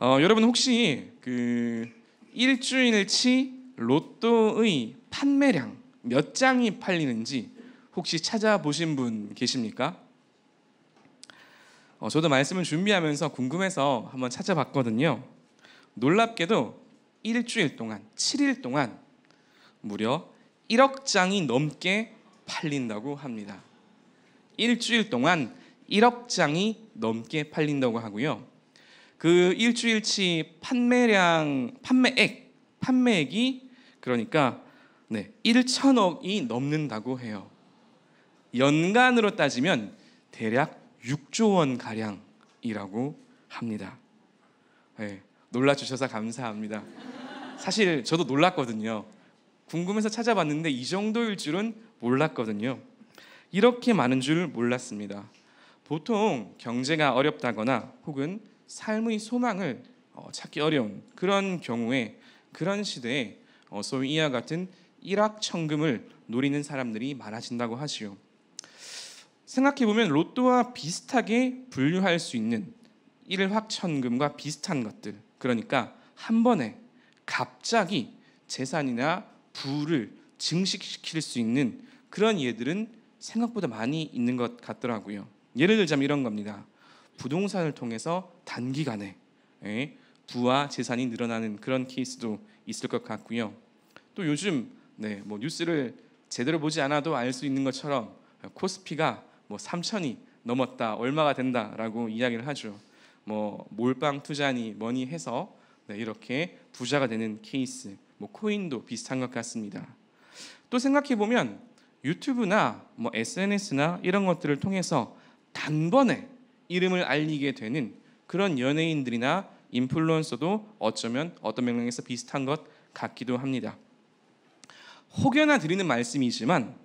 여러분 혹시 일주일치 로또의 판매량 몇 장이 팔리는지 혹시 찾아보신 분 계십니까? 저도 말씀을 준비하면서 궁금해서 한번 찾아봤거든요. 놀랍게도 일주일 동안 7일 동안 무려 1억 장이 넘게 팔린다고 합니다. 일주일 동안 1억 장이 넘게 팔린다고 하고요. 그 일주일치 판매액이 그러니까 1천억이 넘는다고 해요. 연간으로 따지면 대략 6조 원 가량이라고 합니다. 놀라주셔서 감사합니다. 사실 저도 놀랐거든요. 궁금해서 찾아봤는데 이 정도일 줄은 몰랐거든요. 이렇게 많은 줄 몰랐습니다. 보통 경제가 어렵다거나 혹은 삶의 소망을 찾기 어려운 그런 경우에, 그런 시대에 소위 이와 같은 일확천금을 노리는 사람들이 많아진다고 하지요. 생각해보면 로또와 비슷하게 분류할 수 있는 일확천금과 비슷한 것들, 그러니까 한 번에 갑자기 재산이나 부를 증식시킬 수 있는 그런 예들은 생각보다 많이 있는 것 같더라고요. 예를 들자면 이런 겁니다. 부동산을 통해서 단기간에 부와 재산이 늘어나는 그런 케이스도 있을 것 같고요. 또 요즘 뉴스를 제대로 보지 않아도 알 수 있는 것처럼 코스피가 3천이 넘었다, 얼마가 된다라고 이야기를 하죠. 몰빵 투자니 뭐니 해서 이렇게 부자가 되는 케이스, 코인도 비슷한 것 같습니다. 또 생각해 보면 유튜브나 SNS나 이런 것들을 통해서 단번에 이름을 알리게 되는 그런 연예인들이나 인플루언서도 어쩌면 어떤 맥락에서 비슷한 것 같기도 합니다. 혹여나 드리는 말씀이지만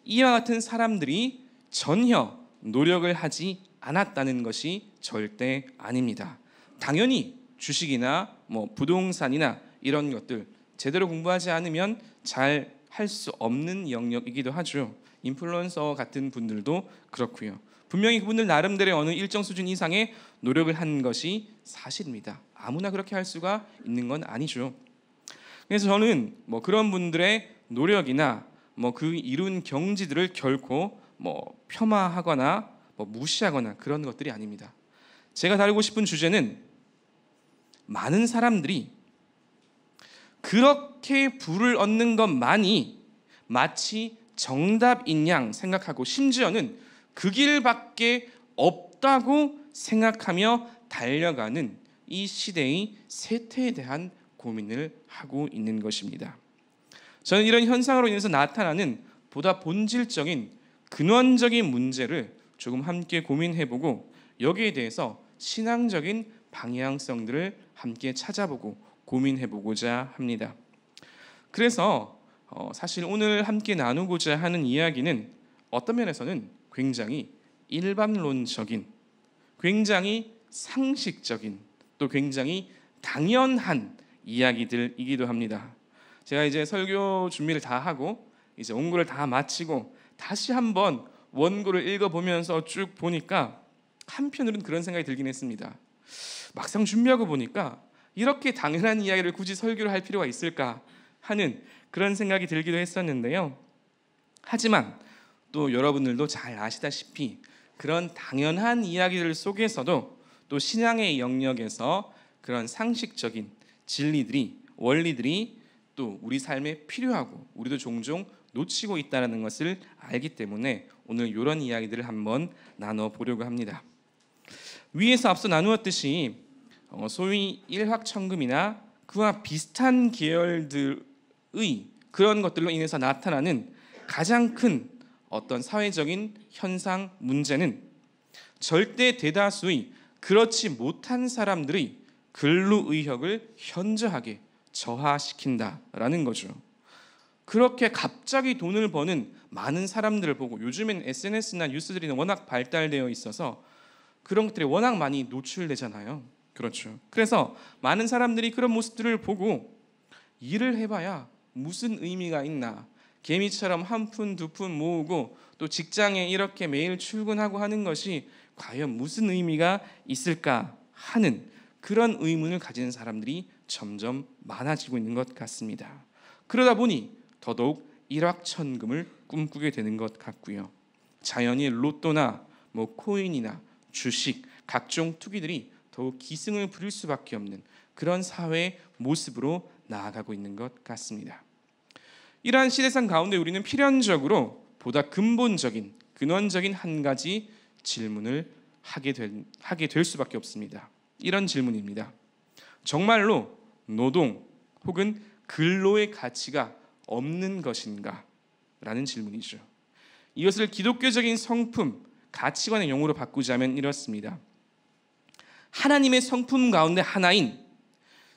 이와 같은 사람들이 전혀 노력을 하지 않았다는 것이 절대 아닙니다. 당연히 주식이나 부동산이나 이런 것들 제대로 공부하지 않으면 잘 할 수 없는 영역이기도 하죠. 인플루언서 같은 분들도 그렇고요. 분명히 그분들 나름대로 어느 일정 수준 이상의 노력을 한 것이 사실입니다. 아무나 그렇게 할 수가 있는 건 아니죠. 그래서 저는 그런 분들의 노력이나 그 이룬 경지들을 결코 폄하하거나 무시하거나 그런 것들이 아닙니다. 제가 다루고 싶은 주제는 많은 사람들이 그렇게 부를 얻는 것만이 마치 정답인 양 생각하고 심지어는 그 길밖에 없다고 생각하며 달려가는 이 시대의 쇠퇴에 대한 고민을 하고 있는 것입니다. 저는 이런 현상으로 인해서 나타나는 보다 본질적인 근원적인 문제를 조금 함께 고민해보고 여기에 대해서 신앙적인 방향성들을 함께 찾아보고 고민해보고자 합니다. 그래서 사실 오늘 함께 나누고자 하는 이야기는 어떤 면에서는 굉장히 일반론적인, 굉장히 상식적인, 또 굉장히 당연한 이야기들이기도 합니다. 제가 이제 설교 준비를 다 하고 이제 원고를 다 마치고 다시 한번 원고를 읽어보면서 쭉 보니까 한편으로는 그런 생각이 들긴 했습니다. 막상 준비하고 보니까 이렇게 당연한 이야기를 굳이 설교를 할 필요가 있을까 하는 그런 생각이 들기도 했었는데요. 하지만 또 여러분들도 잘 아시다시피 그런 당연한 이야기들 속에서도 또 신앙의 영역에서 그런 상식적인 진리들이, 원리들이 또 우리 삶에 필요하고 우리도 종종 놓치고 있다는 것을 알기 때문에 오늘 이런 이야기들을 한번 나눠보려고 합니다. 위에서 앞서 나누었듯이 소위 일확천금이나 그와 비슷한 계열들의 그런 것들로 인해서 나타나는 가장 큰 어떤 사회적인 현상, 문제는 절대 대다수의 그렇지 못한 사람들의 근로의욕을 현저하게 저하시킨다라는 거죠. 그렇게 갑자기 돈을 버는 많은 사람들을 보고, 요즘엔 SNS나 뉴스들이 워낙 발달되어 있어서 그런 것들이 워낙 많이 노출되잖아요. 그렇죠. 그래서 많은 사람들이 그런 모습들을 보고 일을 해봐야 무슨 의미가 있나, 개미처럼 한 푼 두 푼 모으고 또 직장에 이렇게 매일 출근하고 하는 것이 과연 무슨 의미가 있을까 하는 그런 의문을 가지는 사람들이 점점 많아지고 있는 것 같습니다. 그러다 보니 더더욱 일확천금을 꿈꾸게 되는 것 같고요. 자연히 로또나 코인이나 주식, 각종 투기들이 더욱 기승을 부릴 수밖에 없는 그런 사회의 모습으로 나아가고 있는 것 같습니다. 이러한 시대상 가운데 우리는 필연적으로 보다 근본적인, 근원적인 한 가지 질문을 하게 될 수밖에 없습니다. 이런 질문입니다. 정말로 노동 혹은 근로의 가치가 없는 것인가? 라는 질문이죠. 이것을 기독교적인 성품, 가치관의 용어로 바꾸자면 이렇습니다. 하나님의 성품 가운데 하나인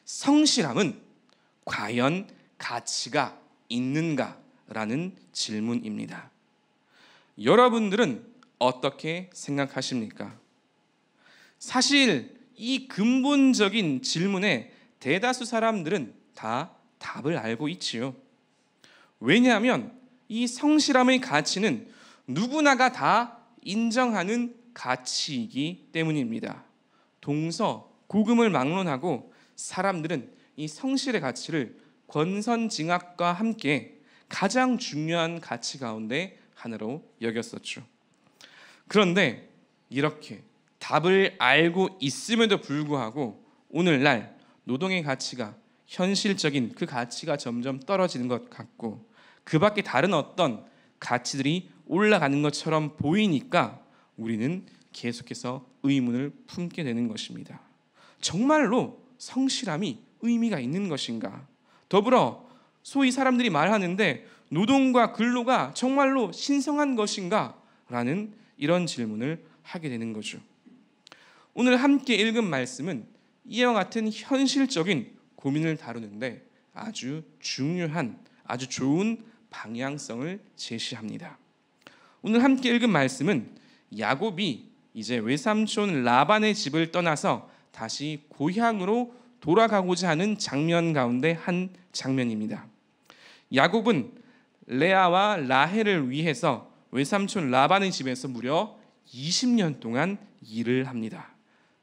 성실함은 과연 가치가 있는가라는 질문입니다. 여러분들은 어떻게 생각하십니까? 사실 이 근본적인 질문에 대다수 사람들은 다 답을 알고 있지요. 왜냐하면 이 성실함의 가치는 누구나가 다 인정하는 가치이기 때문입니다. 동서고금을 막론하고 사람들은 이 성실의 가치를 권선징악과 함께 가장 중요한 가치 가운데 하나로 여겼었죠. 그런데 이렇게 답을 알고 있음에도 불구하고 오늘날 노동의 가치가, 현실적인 그 가치가 점점 떨어지는 것 같고 그 밖에 다른 어떤 가치들이 올라가는 것처럼 보이니까 우리는 계속해서 의문을 품게 되는 것입니다. 정말로 성실함이 의미가 있는 것인가? 더불어 소위 사람들이 말하는데 노동과 근로가 정말로 신성한 것인가? 라는 이런 질문을 하게 되는 거죠. 오늘 함께 읽은 말씀은 이와 같은 현실적인 고민을 다루는데 아주 중요한, 아주 좋은 방향성을 제시합니다. 오늘 함께 읽은 말씀은 야곱이 이제 외삼촌 라반의 집을 떠나서 다시 고향으로 돌아가고자 하는 장면 가운데 한 장면입니다. 야곱은 레아와 라헬을 위해서 외삼촌 라반의 집에서 무려 20년 동안 일을 합니다.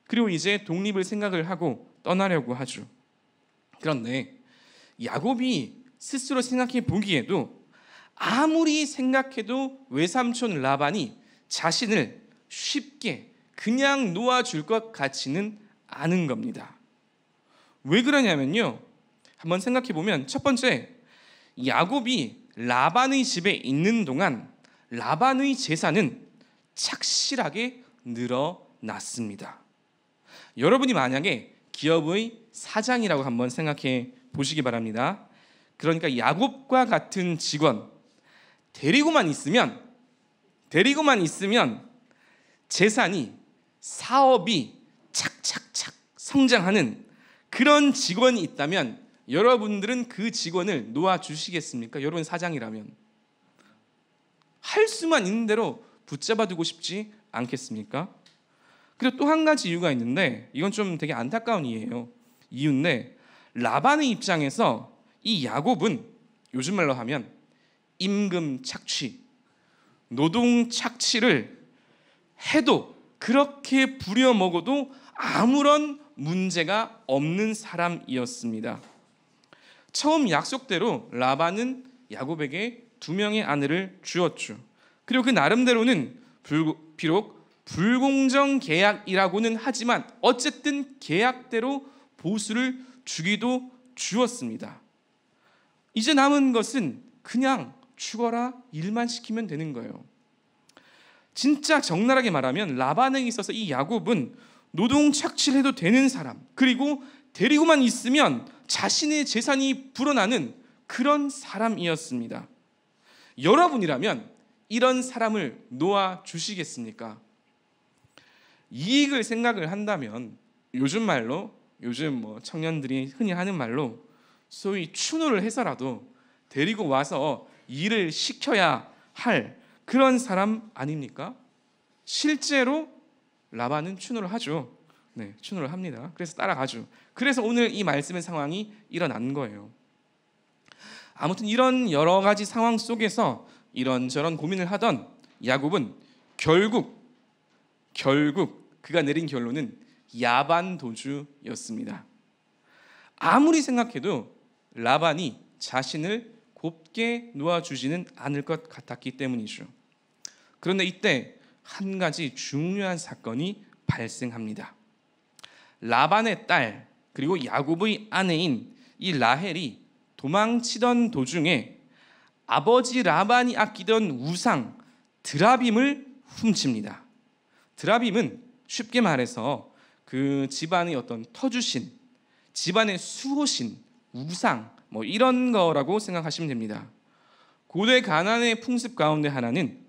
그리고 이제 독립을 생각을 하고 떠나려고 하죠. 그런데 야곱이 스스로 생각해 보기에도 아무리 생각해도 외삼촌 라반이 자신을 쉽게 그냥 놓아줄 것 같지는 않은 겁니다. 왜 그러냐면요, 한번 생각해 보면 첫 번째, 야곱이 라반의 집에 있는 동안 라반의 재산은 착실하게 늘어났습니다. 여러분이 만약에 기업의 사장이라고 한번 생각해 보시기 바랍니다. 그러니까 야곱과 같은 직원 데리고만 있으면 재산이, 사업이 착착착 성장하는 그런 직원이 있다면 여러분들은 그 직원을 놓아주시겠습니까? 여러분 사장이라면 할 수만 있는 대로 붙잡아두고 싶지 않겠습니까? 그리고 또 한 가지 이유가 있는데 이건 좀 되게 안타까운 이유인데 라반의 입장에서 이 야곱은 요즘 말로 하면 임금 착취, 노동 착취를 해도 그렇게 부려먹어도 아무런 문제가 없는 사람이었습니다. 처음 약속대로 라반은 야곱에게 2명의 아내를 주었죠. 그리고 그 나름대로는 비록 불공정 계약이라고는 하지만 어쨌든 계약대로 보수를 주기도 주었습니다. 이제 남은 것은 그냥 죽어라 일만 시키면 되는 거예요. 진짜 적나라하게 말하면 라반에 있어서 이 야곱은 노동 착취를 해도 되는 사람, 그리고 데리고만 있으면 자신의 재산이 불어나는 그런 사람이었습니다. 여러분이라면 이런 사람을 놓아주시겠습니까? 이익을 생각을 한다면 요즘 청년들이 흔히 하는 말로 소위 추노를 해서라도 데리고 와서 일을 시켜야 할 그런 사람 아닙니까? 실제로 라반은 추노를 하죠. 네, 추노를 합니다. 그래서 따라가죠. 그래서 오늘 이 말씀의 상황이 일어난 거예요. 아무튼 이런 여러 가지 상황 속에서 이런저런 고민을 하던 야곱은 결국 그가 내린 결론은 야반 도주였습니다. 아무리 생각해도 라반이 자신을 곱게 놓아주지는 않을 것 같았기 때문이죠. 그런데 이때 한 가지 중요한 사건이 발생합니다. 라반의 딸 그리고 야곱의 아내인 이 라헬이 도망치던 도중에 아버지 라반이 아끼던 우상 드라빔을 훔칩니다. 드라빔은 쉽게 말해서 그 집안의 어떤 터주신, 집안의 수호신, 우상 뭐 이런 거라고 생각하시면 됩니다. 고대 가나안의 풍습 가운데 하나는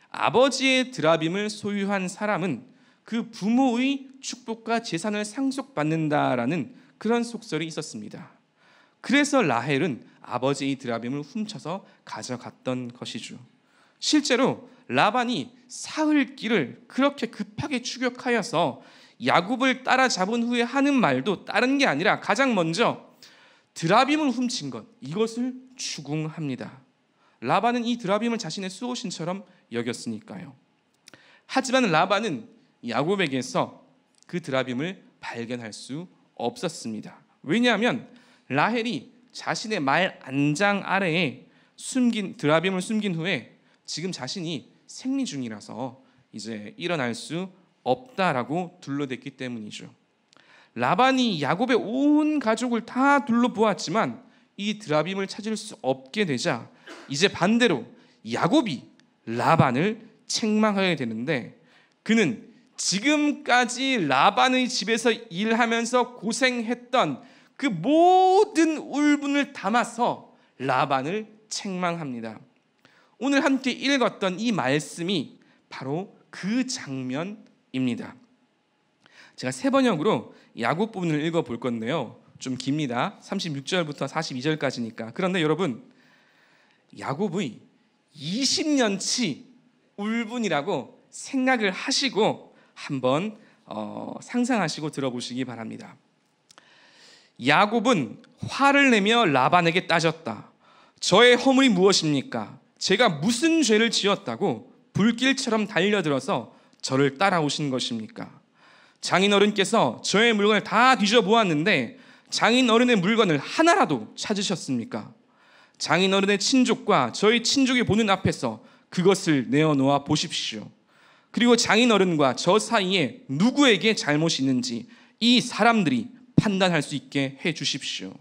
아버지의 드라빔을 소유한 사람은 그 부모의 축복과 재산을 상속받는다라는 그런 속설이 있었습니다. 그래서 라헬은 아버지의 드라빔을 훔쳐서 가져갔던 것이죠. 실제로 라반이 사흘 길을 그렇게 급하게 추격하여서 야곱을 따라잡은 후에 하는 말도 다른 게 아니라 가장 먼저 드라빔을 훔친 것, 이것을 추궁합니다. 라반은 이 드라빔을 자신의 수호신처럼 여겼으니까요. 하지만 라반은 야곱에게서 그 드라빔을 발견할 수 없었습니다. 왜냐하면 라헬이 자신의 말 안장 아래에 숨긴 드라빔을 숨긴 후에 지금 자신이 생리 중이라서 이제 일어날 수 없다라고 둘러댔기 때문이죠. 라반이 야곱의 온 가족을 다 둘러보았지만 이 드라빔을 찾을 수 없게 되자 이제 반대로 야곱이 라반을 책망하게 되는데, 그는 지금까지 라반의 집에서 일하면서 고생했던 그 모든 울분을 담아서 라반을 책망합니다. 오늘 함께 읽었던 이 말씀이 바로 그 장면입니다. 제가 세 번역으로 야곱 부분을 읽어볼 건데요, 좀 깁니다. 36절부터 42절까지니까. 그런데 여러분, 야곱의 20년치 울분이라고 생각을 하시고 한번 상상하시고 들어보시기 바랍니다. 야곱은 화를 내며 라반에게 따졌다. 저의 허물이 무엇입니까? 제가 무슨 죄를 지었다고 불길처럼 달려들어서 저를 따라오신 것입니까? 장인어른께서 저의 물건을 다 뒤져보았는데 장인어른의 물건을 하나라도 찾으셨습니까? 장인어른의 친족과 저희 친족이 보는 앞에서 그것을 내어놓아 보십시오. 그리고 장인어른과 저 사이에 누구에게 잘못이 있는지 이 사람들이 판단할 수 있게 해 주십시오.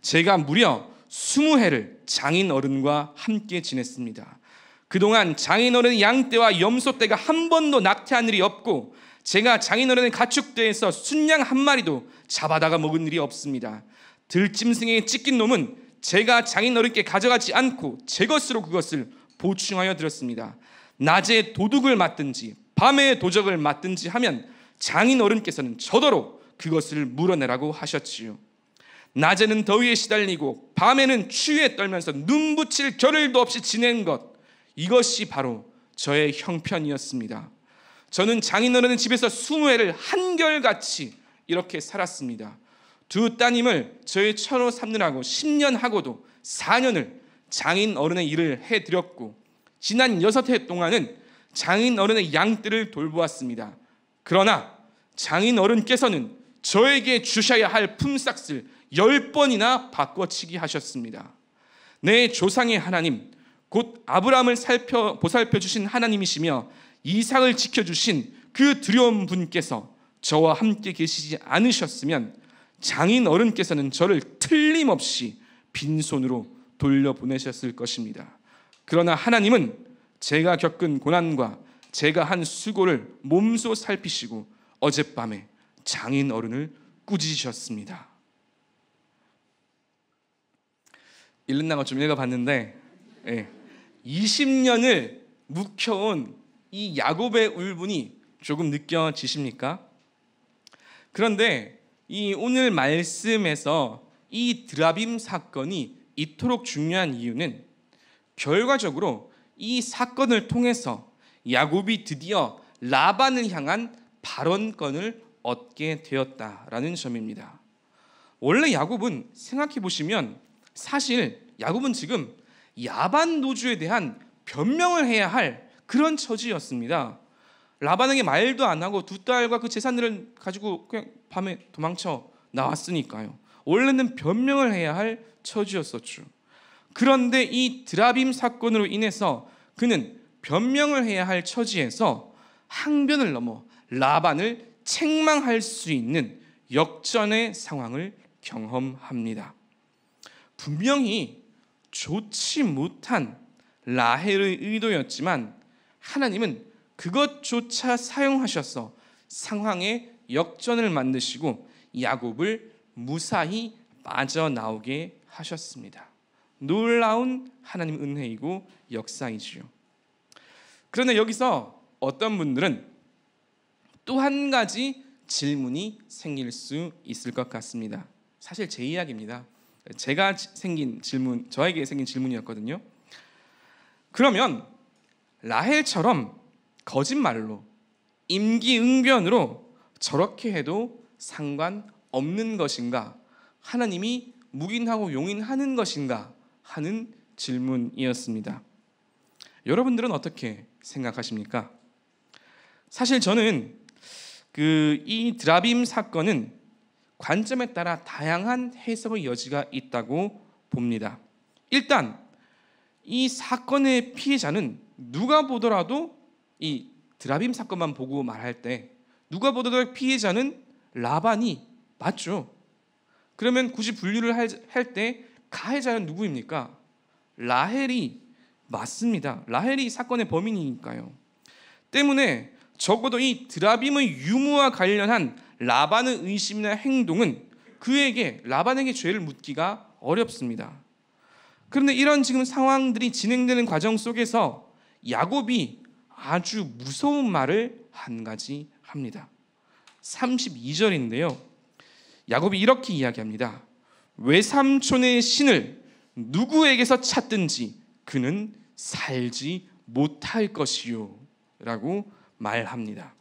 제가 무려 20해를 장인어른과 함께 지냈습니다. 그동안 장인어른의 양떼와 염소떼가 한 번도 낙태한 일이 없고 제가 장인어른의 가축대에서 순양 한 마리도 잡아다가 먹은 일이 없습니다. 들짐승에 찢긴 놈은 제가 장인어른께 가져가지 않고 제 것으로 그것을 보충하여 드렸습니다. 낮에 도둑을 맞든지 밤에 도적을 맞든지 하면 장인어른께서는 저더러 그것을 물어내라고 하셨지요. 낮에는 더위에 시달리고 밤에는 추위에 떨면서 눈 붙일 겨를도 없이 지낸 것, 이것이 바로 저의 형편이었습니다. 저는 장인어른의 집에서 20해를 한결같이 이렇게 살았습니다. 두 따님을 저의 처로 삼느라고 10년 하고도 4년을 장인어른의 일을 해드렸고 지난 6해 동안은 장인어른의 양떼를 돌보았습니다. 그러나 장인어른께서는 저에게 주셔야 할 품삯을 10번이나 바꿔치기 하셨습니다. 내 조상의 하나님, 곧 아브라함을 보살펴 주신 하나님이시며 이삭을 지켜주신 그 두려운 분께서 저와 함께 계시지 않으셨으면 장인어른께서는 저를 틀림없이 빈손으로 돌려보내셨을 것입니다. 그러나 하나님은 제가 겪은 고난과 제가 한 수고를 몸소 살피시고 어젯밤에 장인어른을 꾸짖으셨습니다. 읽는 거 좀 읽어봤는데 20년을 묵혀온 이 야곱의 울분이 조금 느껴지십니까? 그런데 이 오늘 말씀에서 이 드라빔 사건이 이토록 중요한 이유는 결과적으로 이 사건을 통해서 야곱이 드디어 라반을 향한 발언권을 얻게 되었다라는 점입니다. 원래 야곱은 생각해 보시면 사실 야곱은 지금 야반 노주에 대한 변명을 해야 할 그런 처지였습니다. 라반에게 말도 안 하고 두 딸과 그 재산들을 가지고 그냥 밤에 도망쳐 나왔으니까요. 원래는 변명을 해야 할 처지였었죠. 그런데 이 드라빔 사건으로 인해서 그는 변명을 해야 할 처지에서 항변을 넘어 라반을 책망할 수 있는 역전의 상황을 경험합니다. 분명히 좋지 못한 라헬의 의도였지만 하나님은 그것조차 사용하셔서 상황의 역전을 만드시고 야곱을 무사히 빠져나오게 하셨습니다. 놀라운 하나님 은혜이고 역사이지요. 그런데 여기서 어떤 분들은 또 한 가지 질문이 생길 수 있을 것 같습니다. 사실 제 이야기입니다. 제가 생긴 질문, 저에게 생긴 질문이었거든요. 그러면 라헬처럼 거짓말로 임기응변으로 저렇게 해도 상관없는 것인가? 하나님이 묵인하고 용인하는 것인가? 하는 질문이었습니다. 여러분들은 어떻게 생각하십니까? 사실 저는 이 드라빔 사건은 관점에 따라 다양한 해석의 여지가 있다고 봅니다. 일단 이 사건의 피해자는 누가 보더라도 이 드라빔 사건만 보고 말할 때 누가 보더라도 피해자는 라반이 맞죠. 그러면 굳이 분류를 할 때 가해자는 누구입니까? 라헬이 맞습니다. 라헬이 사건의 범인이니까요. 때문에 적어도 이 드라빔의 유무와 관련한 라반의 의심이나 행동은 라반에게 죄를 묻기가 어렵습니다. 그런데 이런 지금 상황들이 진행되는 과정 속에서 야곱이 아주 무서운 말을 한 가지 합니다. 32절인데요. 야곱이 이렇게 이야기합니다. 외삼촌의 신을 누구에게서 찾든지 그는 살지 못할 것이요 라고 말합니다.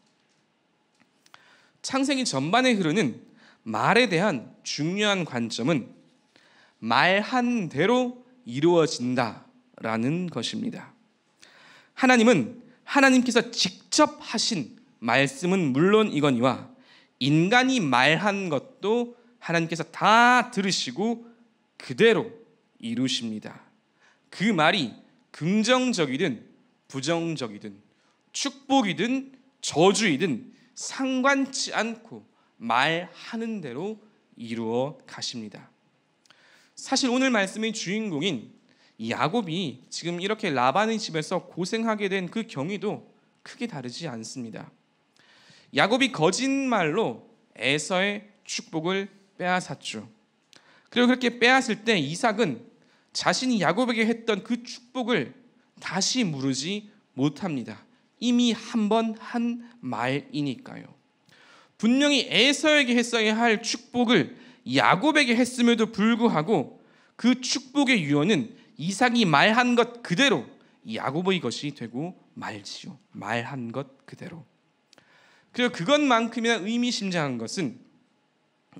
창세기 전반에 흐르는 말에 대한 중요한 관점은 말한 대로 이루어진다라는 것입니다. 하나님께서 직접 하신 말씀은 물론이거니와 인간이 말한 것도 하나님께서 다 들으시고 그대로 이루십니다. 그 말이 긍정적이든 부정적이든 축복이든 저주이든 상관치 않고 말하는 대로 이루어 가십니다. 사실 오늘 말씀의 주인공인 야곱이 지금 이렇게 라반의 집에서 고생하게 된 그 경위도 크게 다르지 않습니다. 야곱이 거짓말로 에서의 축복을 빼앗았죠. 그리고 그렇게 빼앗을 때 이삭은 자신이 야곱에게 했던 그 축복을 다시 물으지 못합니다. 이미 한 번 한 말이니까요. 분명히 에서에게 했어야 할 축복을 야곱에게 했음에도 불구하고 그 축복의 유언은 이삭이 말한 것 그대로 야곱의 것이 되고 말지요. 말한 것 그대로. 그리고 그것만큼이나 의미심장한 것은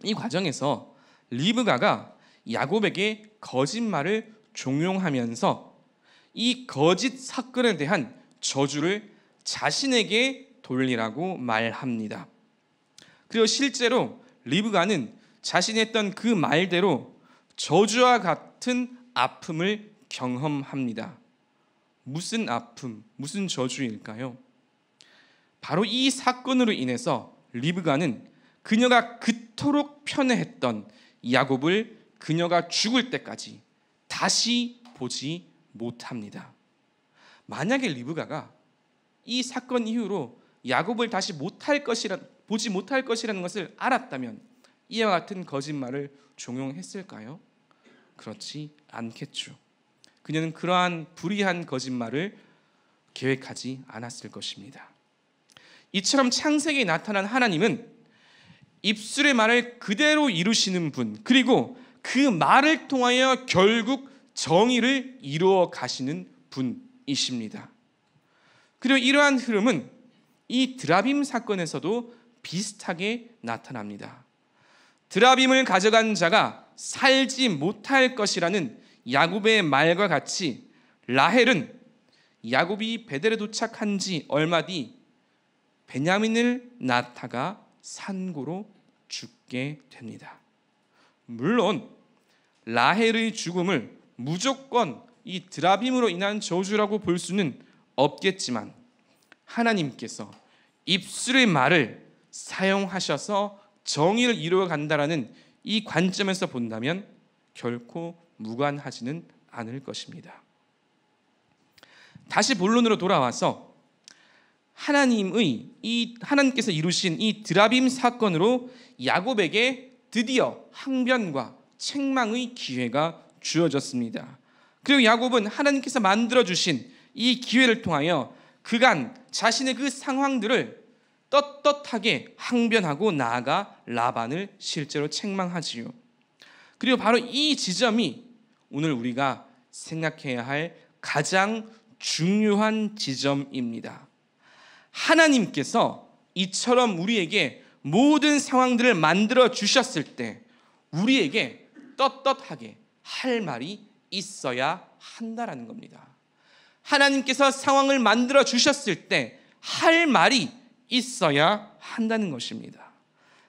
이 과정에서 리브가가 야곱에게 거짓말을 종용하면서 이 거짓 사건에 대한 저주를 자신에게 돌리라고 말합니다. 그리고 실제로 리브가는 자신이 했던 그 말대로 저주와 같은 아픔을 경험합니다. 무슨 아픔, 무슨 저주일까요? 바로 이 사건으로 인해서 리브가는 그녀가 그토록 편애했던 야곱을 그녀가 죽을 때까지 다시 보지 못합니다. 만약에 리브가가 이 사건 이후로 야곱을 다시 보지 못할 것이라는 것을 알았다면 이와 같은 거짓말을 종용했을까요? 그렇지 않겠죠. 그녀는 그러한 불의한 거짓말을 계획하지 않았을 것입니다. 이처럼 창세기에 나타난 하나님은 입술의 말을 그대로 이루시는 분, 그리고 그 말을 통하여 결국 정의를 이루어 가시는 분이십니다. 그리고 이러한 흐름은 이 드라빔 사건에서도 비슷하게 나타납니다. 드라빔을 가져간 자가 살지 못할 것이라는 야곱의 말과 같이 라헬은 야곱이 베델에 도착한 지 얼마 뒤 베냐민을 낳다가 산고로 죽게 됩니다. 물론 라헬의 죽음을 무조건 이 드라빔으로 인한 저주라고 볼 수는 없겠지만 하나님께서 입술의 말을 사용하셔서 정의를 이루어 간다라는 이 관점에서 본다면 결코 무관하지는 않을 것입니다. 다시 본론으로 돌아와서 하나님께서 이루신 이 드라빔 사건으로 야곱에게 드디어 항변과 책망의 기회가 주어졌습니다. 그리고 야곱은 하나님께서 만들어 주신 이 기회를 통하여 그간 자신의 그 상황들을 떳떳하게 항변하고 나아가 라반을 실제로 책망하지요. 그리고 바로 이 지점이 오늘 우리가 생각해야 할 가장 중요한 지점입니다. 하나님께서 이처럼 우리에게 모든 상황들을 만들어 주셨을 때 우리에게 떳떳하게 할 말이 있어야 한다라는 겁니다. 하나님께서 상황을 만들어 주셨을 때 할 말이 있어야 한다는 것입니다.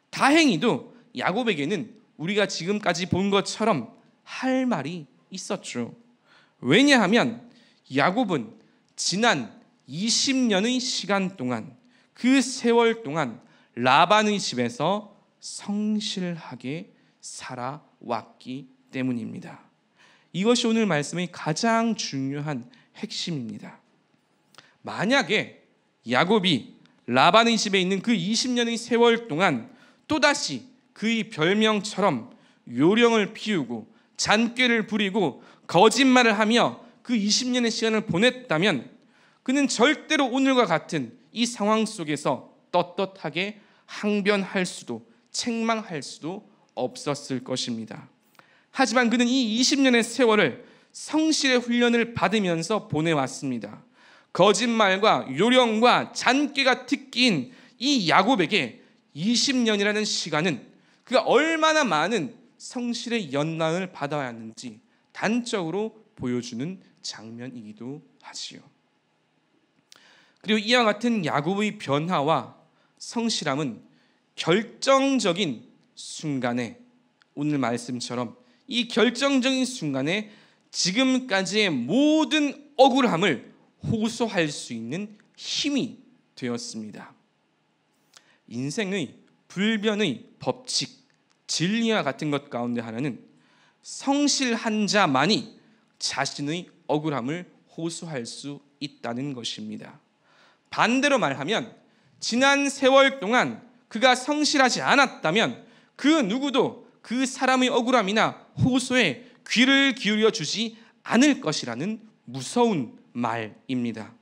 다행히도 야곱에게는 우리가 지금까지 본 것처럼 할 말이 있었죠. 왜냐하면 야곱은 지난 20년의 시간 동안, 그 세월 동안 라반의 집에서 성실하게 살아왔기 때문입니다. 이것이 오늘 말씀의 가장 중요한 핵심입니다. 만약에 야곱이 라반의 집에 있는 그 20년의 세월 동안 또다시 그의 별명처럼 요령을 피우고 잔꾀를 부리고 거짓말을 하며 그 20년의 시간을 보냈다면 그는 절대로 오늘과 같은 이 상황 속에서 떳떳하게 항변할 수도 책망할 수도 없었을 것입니다. 하지만 그는 이 20년의 세월을 성실의 훈련을 받으면서 보내왔습니다. 거짓말과 요령과 잔꾀가 특기인 이 야곱에게 20년이라는 시간은 그가 얼마나 많은 성실의 연단을 받아왔는지 단적으로 보여주는 장면이기도 하지요. 그리고 이와 같은 야곱의 변화와 성실함은 결정적인 순간에, 오늘 말씀처럼 이 결정적인 순간에 지금까지의 모든 억울함을 호소할 수 있는 힘이 되었습니다. 인생의 불변의 법칙, 진리와 같은 것 가운데 하나는 성실한 자만이 자신의 억울함을 호소할 수 있다는 것입니다. 반대로 말하면 지난 세월 동안 그가 성실하지 않았다면 그 누구도 그 사람의 억울함이나 호소에 귀를 기울여 주지 않을 것이라는 무서운 말입니다.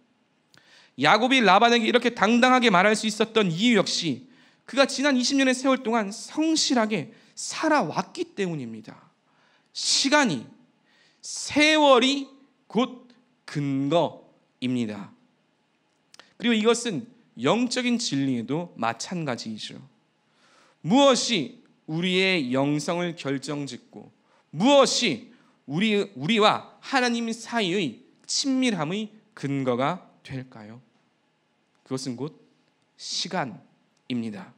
야곱이 라반에게 이렇게 당당하게 말할 수 있었던 이유 역시 그가 지난 20년의 세월 동안 성실하게 살아왔기 때문입니다. 시간이, 세월이 곧 근거입니다. 그리고 이것은 영적인 진리에도 마찬가지이죠. 무엇이 우리의 영성을 결정짓고 무엇이 우리와 하나님 사이의 친밀함의 근거가 될까요? 그것은 곧 시간입니다.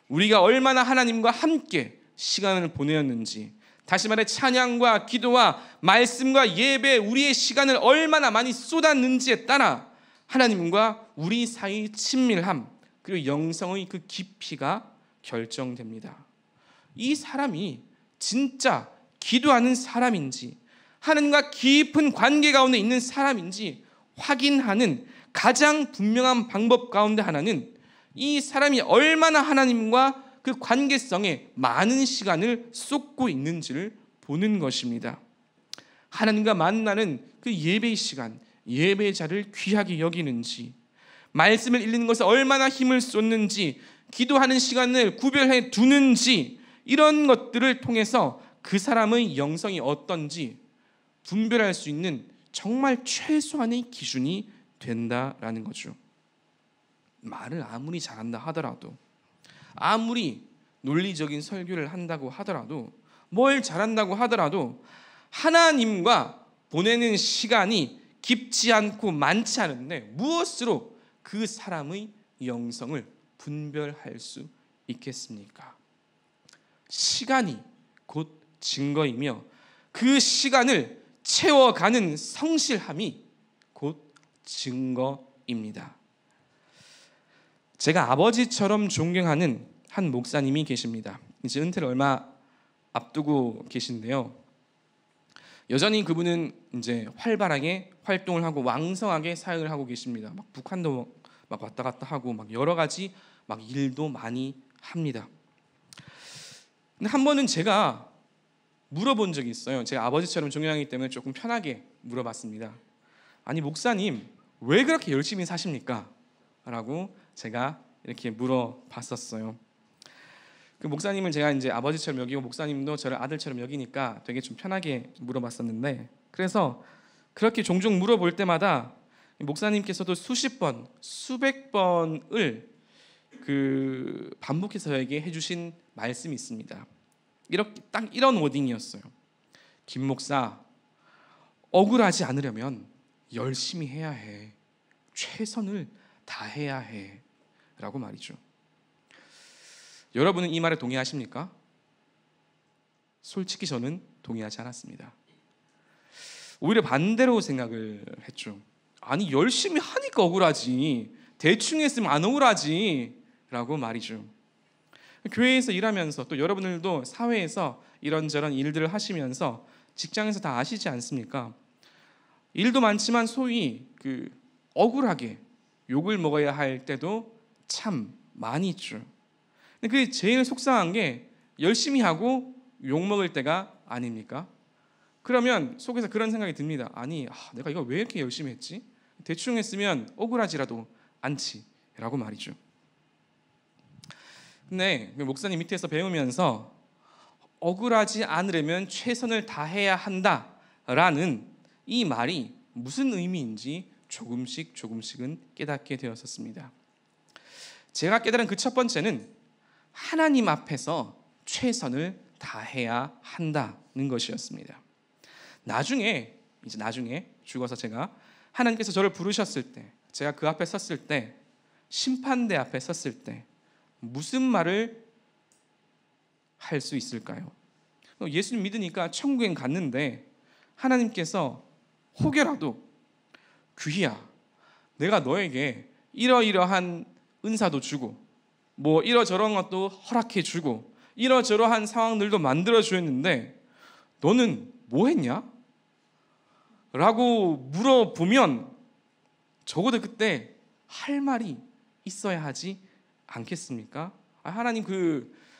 우리가 얼마나 하나님과 함께 시간을 보내었는지, 다시 말해 찬양과 기도와 말씀과 예배, 우리의 시간을 얼마나 많이 쏟았는지에 따라 하나님과 우리 사이의 친밀함 그리고 영성의 그 깊이가 결정됩니다. 이 사람이 진짜 기도하는 사람인지 하나님과 깊은 관계 가운데 있는 사람인지 확인하는 가장 분명한 방법 가운데 하나는 이 사람이 얼마나 하나님과 그 관계성에 많은 시간을 쏟고 있는지를 보는 것입니다. 하나님과 만나는 그 예배의 시간, 예배자를 귀하게 여기는지, 말씀을 읽는 것에 얼마나 힘을 쏟는지, 기도하는 시간을 구별해 두는지, 이런 것들을 통해서 그 사람의 영성이 어떤지 분별할 수 있는 정말 최소한의 기준이 된다라는 거죠. 말을 아무리 잘한다 하더라도, 아무리 논리적인 설교를 한다고 하더라도, 뭘 잘한다고 하더라도 하나님과 보내는 시간이 깊지 않고 많지 않은데 무엇으로 그 사람의 영성을 분별할 수 있겠습니까? 시간이 곧 증거이며 그 시간을 채워가는 성실함이 곧 증거입니다. 제가 아버지처럼 존경하는 한 목사님이 계십니다. 이제 은퇴를 얼마 앞두고 계신데요. 여전히 그분은 이제 활발하게 활동을 하고 왕성하게 사역을 하고 계십니다. 막 북한도 막 왔다 갔다 하고 막 여러 가지 막 일도 많이 합니다. 근데 한 번은 제가 물어본 적이 있어요. 제가 아버지처럼 존경하기 때문에 조금 편하게 물어봤습니다. 아니 목사님 왜 그렇게 열심히 사십니까? 라고 제가 이렇게 물어봤었어요. 그 목사님을 제가 이제 아버지처럼 여기고 목사님도 저를 아들처럼 여기니까 되게 좀 편하게 물어봤었는데, 그래서 그렇게 종종 물어볼 때마다 목사님께서도 수십 번, 수백 번을 반복해서 저에게 해주신 말씀이 있습니다. 이렇게 딱 이런 워딩이었어요. 김 목사, 억울하지 않으려면 열심히 해야 해. 최선을 다해야 해. 라고 말이죠. 여러분은 이 말에 동의하십니까? 솔직히 저는 동의하지 않았습니다. 오히려 반대로 생각을 했죠. 아니 열심히 하니까 억울하지, 대충 했으면 안 억울하지 라고 말이죠. 교회에서 일하면서 또 여러분들도 사회에서 이런저런 일들을 하시면서 직장에서 다 아시지 않습니까? 일도 많지만 소위 억울하게 욕을 먹어야 할 때도 참 많이 있죠. 근데 그게 제일 속상한 게 열심히 하고 욕 먹을 때가 아닙니까? 그러면 속에서 그런 생각이 듭니다. 아니 내가 이거 왜 이렇게 열심히 했지? 대충 했으면 억울하지라도 않지 라고 말이죠. 근데 목사님 밑에서 배우면서 억울하지 않으려면 최선을 다해야 한다라는 이 말이 무슨 의미인지 조금씩은 깨닫게 되었었습니다. 제가 깨달은 그 첫 번째는 하나님 앞에서 최선을 다해야 한다는 것이었습니다. 나중에 죽어서 제가 하나님께서 저를 부르셨을 때, 제가 그 앞에 섰을 때, 심판대 앞에 섰을 때 무슨 말을 할 수 있을까요? 예수님 믿으니까 천국엔 갔는데 하나님께서 혹여라도 귀희야, 내가 너에게 이러이러한 은사도 주고 뭐 이러저러한 것도 허락해 주고 이러저러한 상황들도 만들어 주었는데 너는 뭐 했냐? 라고 물어보면 적어도 그때 할 말이 있어야 하지 않겠습니까? 하나님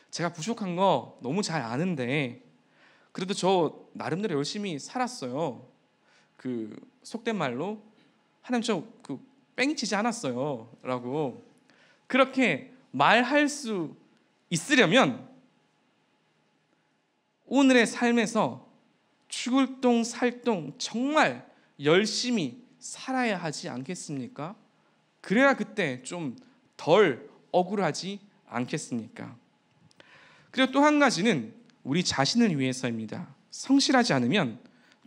제가 부족한 거 너무 잘 아는데 그래도 저 나름대로 열심히 살았어요. 속된 말로 하나님 저 뺑이 치지 않았어요 라고 그렇게 말할 수 있으려면 오늘의 삶에서 죽을 똥 살 똥 정말 열심히 살아야 하지 않겠습니까? 그래야 그때 좀 덜 억울하지 않겠습니까? 그리고 또 한 가지는 우리 자신을 위해서입니다. 성실하지 않으면,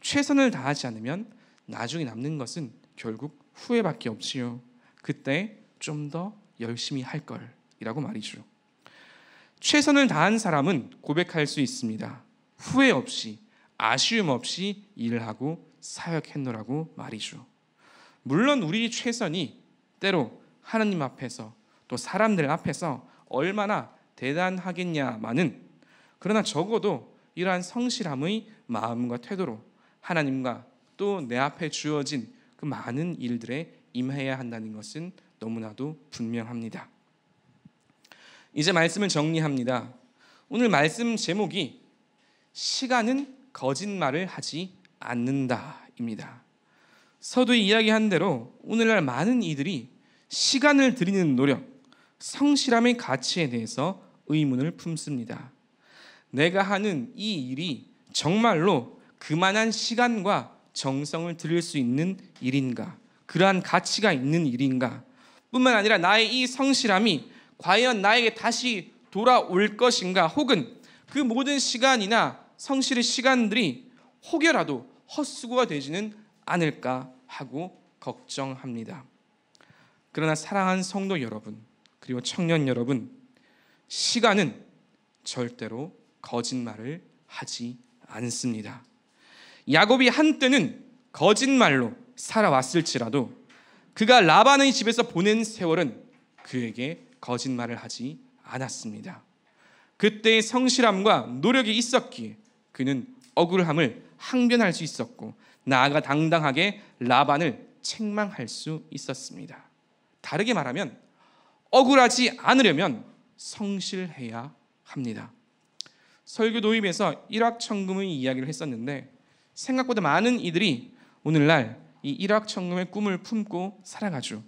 최선을 다하지 않으면 나중에 남는 것은 결국 후회밖에 없지요. 그때 좀 더 열심히 할 걸이라고 말이죠. 최선을 다한 사람은 고백할 수 있습니다. 후회 없이, 아쉬움 없이 일을 하고 사역했노라고 말이죠. 물론 우리 최선이 때로 하나님 앞에서 또 사람들 앞에서 얼마나 대단하겠냐마는, 그러나 적어도 이러한 성실함의 마음과 태도로 하나님과 또 내 앞에 주어진 그 많은 일들에 임해야 한다는 것은 너무나도 분명합니다. 이제 말씀을 정리합니다. 오늘 말씀 제목이 시간은 거짓말을 하지 않는다입니다. 서두에 이야기한 대로 오늘날 많은 이들이 시간을 들이는 노력, 성실함의 가치에 대해서 의문을 품습니다. 내가 하는 이 일이 정말로 그만한 시간과 정성을 들일 수 있는 일인가? 그러한 가치가 있는 일인가? 뿐만 아니라 나의 이 성실함이 과연 나에게 다시 돌아올 것인가? 혹은 그 모든 시간이나 성실의 시간들이 혹여라도 헛수고가 되지는 않을까 하고 걱정합니다. 그러나 사랑하는 성도 여러분, 그리고 청년 여러분, 시간은 절대로 거짓말을 하지 않습니다. 야곱이 한때는 거짓말로 살아왔을지라도 그가 라반의 집에서 보낸 세월은 그에게 거짓말을 하지 않았습니다. 그때의 성실함과 노력이 있었기에 그는 억울함을 항변할 수 있었고, 나아가 당당하게 라반을 책망할 수 있었습니다. 다르게 말하면 억울하지 않으려면 성실해야 합니다. 설교 도입에서 일확천금의 이야기를 했었는데, 생각보다 많은 이들이 오늘날 이 일확천금의 꿈을 품고 살아가죠.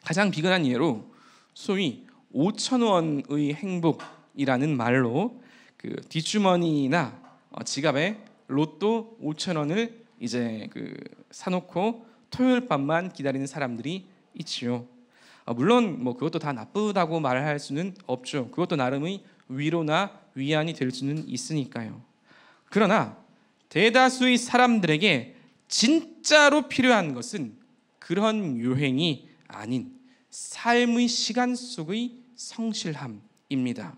가장 비근한 예로 소위 5,000원의 행복이라는 말로 그 뒷주머니나 지갑에 로또 5,000원을 이제 사놓고 토요일 밤만 기다리는 사람들이 있지요. 물론 그것도 다 나쁘다고 말할 수는 없죠. 그것도 나름의 위로나 위안이 될 수는 있으니까요. 그러나 대다수의 사람들에게 진짜로 필요한 것은 그런 유행이 아닌 삶의 시간 속의 성실함입니다.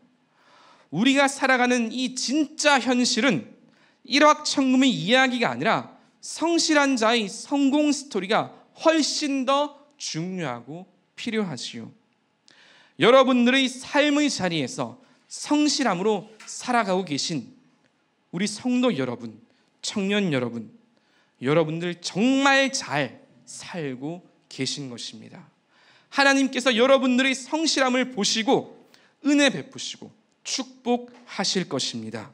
우리가 살아가는 이 진짜 현실은 일확천금의 이야기가 아니라 성실한 자의 성공 스토리가 훨씬 더 중요하고 필요하지요. 여러분들의 삶의 자리에서 성실함으로 살아가고 계신 우리 성도 여러분, 청년 여러분, 여러분들 정말 잘 살고 계신 것입니다. 하나님께서 여러분들의 성실함을 보시고 은혜 베푸시고 축복하실 것입니다.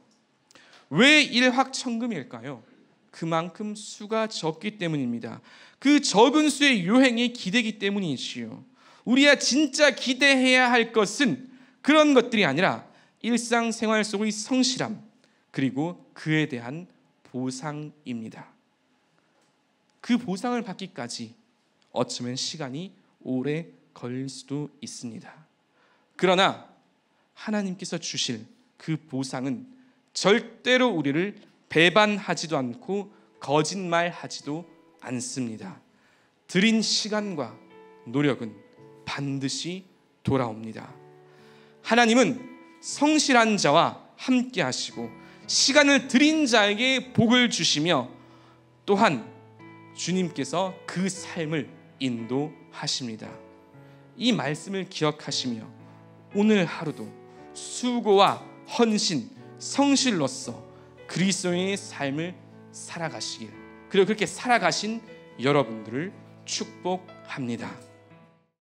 왜 일확천금일까요? 그만큼 수가 적기 때문입니다. 그 적은 수의 유행이 기대기 때문이지요. 우리가 진짜 기대해야 할 것은 그런 것들이 아니라 일상생활 속의 성실함, 그리고 그에 대한 보상입니다. 그 보상을 받기까지 어쩌면 시간이 오래 걸릴 수도 있습니다. 그러나 하나님께서 주실 그 보상은 절대로 우리를 배반하지도 않고 거짓말하지도 않습니다. 들인 시간과 노력은 반드시 돌아옵니다. 하나님은 성실한 자와 함께 하시고 시간을 들인 자에게 복을 주시며, 또한 주님께서 그 삶을 인도하십니다. 이 말씀을 기억하시며 오늘 하루도 수고와 헌신, 성실로서 그리스도의 삶을 살아가시길, 그리고 그렇게 살아가신 여러분들을 축복합니다.